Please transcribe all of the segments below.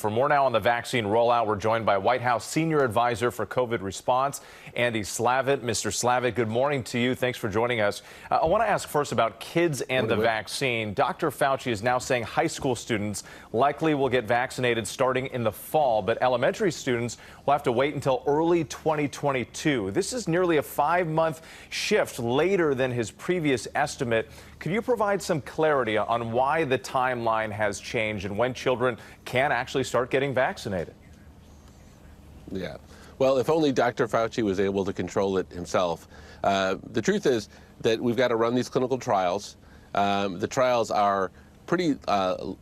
For more now on the vaccine rollout, we're joined by White House Senior Advisor for COVID Response, Andy Slavitt. Mr. Slavitt, good morning to you. Thanks for joining us. I want to ask first about kids and the vaccine. Dr. Fauci is now saying high school students likely will get vaccinated starting in the fall, but elementary students will have to wait until early 2022. This is nearly a 5-month shift later than his previous estimate. Could you provide some clarity on why the timeline has changed and when children can actually start getting vaccinated? Yeah. Well, if only Dr. Fauci was able to control it himself. The truth is that we've got to run these clinical trials. The trials are pretty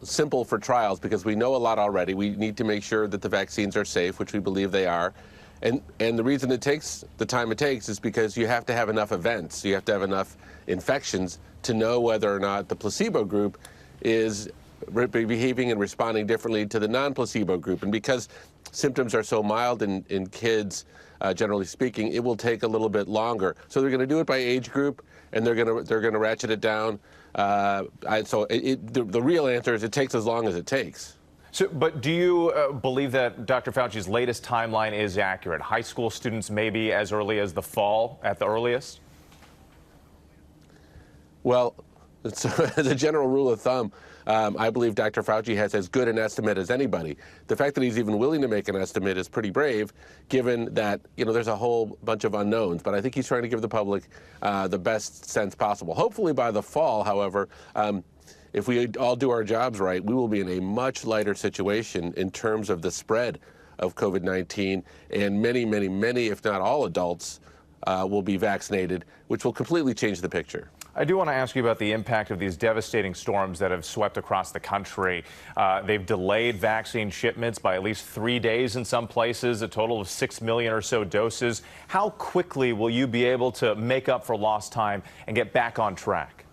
simple for trials because we know a lot already. We need to make sure that the vaccines are safe, which we believe they are. And the reason it takes the time it takes is because you have to have enough events. You have to have enough infections to know whether or not the placebo group is behaving and responding differently to the non-placebo group. And because symptoms are so mild in kids, generally speaking, it will take a little bit longer. So they're going to do it by age group, and they're going to ratchet it down. The real answer is it takes as long as it takes. But do you believe that Dr. Fauci's latest timeline is accurate? High school students maybe as early as the fall at the earliest? Well, as a general rule of thumb, I believe Dr. Fauci has as good an estimate as anybody. The fact that he's even willing to make an estimate is pretty brave, given that, there's a whole bunch of unknowns. But I think he's trying to give the public the best sense possible. Hopefully by the fall, however, if we all do our jobs right, we will be in a much lighter situation in terms of the spread of COVID-19, and many, many, many, if not all adults will be vaccinated, which will completely change the picture. I do want to ask you about the impact of these devastating storms that have swept across the country. They've delayed vaccine shipments by at least 3 days in some places, a total of 6 million or so doses. How quickly will you be able to make up for lost time and get back on track?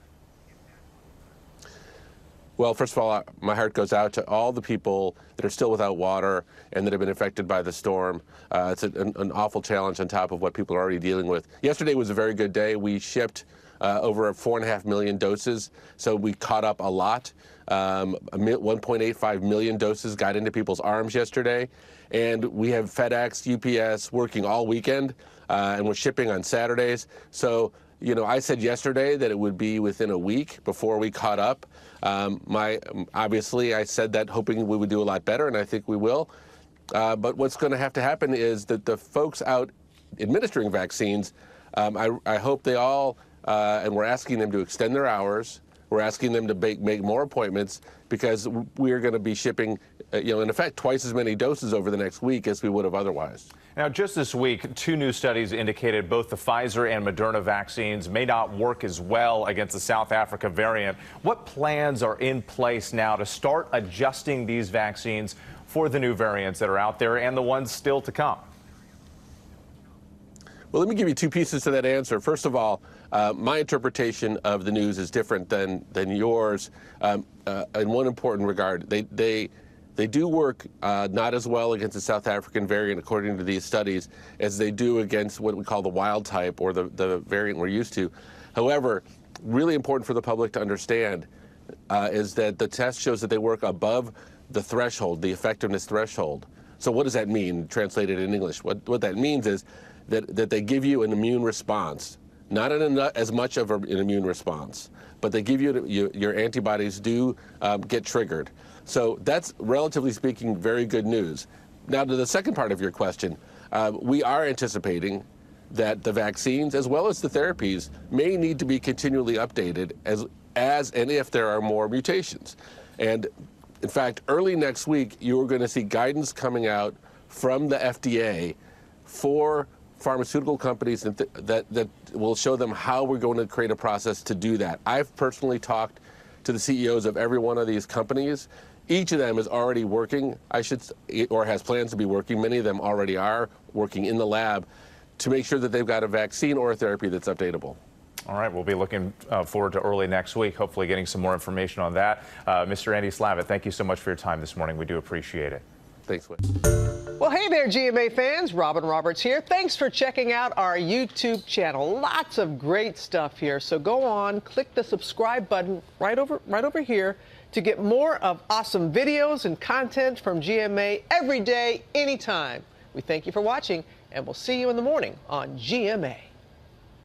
Well, first of all, my heart goes out to all the people that are still without water and that have been affected by the storm. It's an awful challenge on top of what people are already dealing with. Yesterday was a very good day. We shipped over 4.5 million doses, so we caught up a lot. 1.85 million doses got into people's arms yesterday, and we have FedEx, UPS working all weekend, and we're shipping on Saturdays. So, I said yesterday that it would be within a week before we caught up. Obviously, I said that hoping we would do a lot better, and I think we will. But what's going to have to happen is that the folks out administering vaccines, I hope they all, and we're asking them to extend their hours. We're asking them to make more appointments because we're going to be shipping, in effect, twice as many doses over the next week as we would have otherwise. Now, just this week, 2 new studies indicated both the Pfizer and Moderna vaccines may not work as well against the South Africa variant. What plans are in place now to start adjusting these vaccines for the new variants that are out there and the ones still to come? Well, let me give you 2 pieces to that answer. First of all, my interpretation of the news is different than yours in one important regard. They do work not as well against the South African variant, according to these studies, as they do against what we call the wild type or the variant we're used to. However, really important for the public to understand is that the test shows that they work above the threshold, the effectiveness threshold. So what does that mean, translated in English? What that means is that they give you an immune response, not as much of an immune response, but they give you your antibodies do get triggered. So that's, relatively speaking, very good news. Now, to the second part of your question, we are anticipating that the vaccines, as well as the therapies, may need to be continually updated as and if there are more mutations. And in fact, early next week, you're going to see guidance coming out from the FDA for pharmaceutical companies that will show them how we're going to create a process to do that. I've personally talked to the CEOs of every one of these companies. Each of them is already working, or has plans to be working. Many of them already are working in the lab to make sure that they've got a vaccine or a therapy that's updatable. All right, we'll be looking forward to early next week, hopefully getting some more information on that. Mr. Andy Slavitt, thank you so much for your time this morning. We do appreciate it. Thanks, Whit. Well, hey there, GMA fans. Robin Roberts here. Thanks for checking out our YouTube channel. Lots of great stuff here. So go on, click the subscribe button right over here. to get more of awesome videos and content from GMA every day, anytime. We thank you for watching, and we'll see you in the morning on GMA.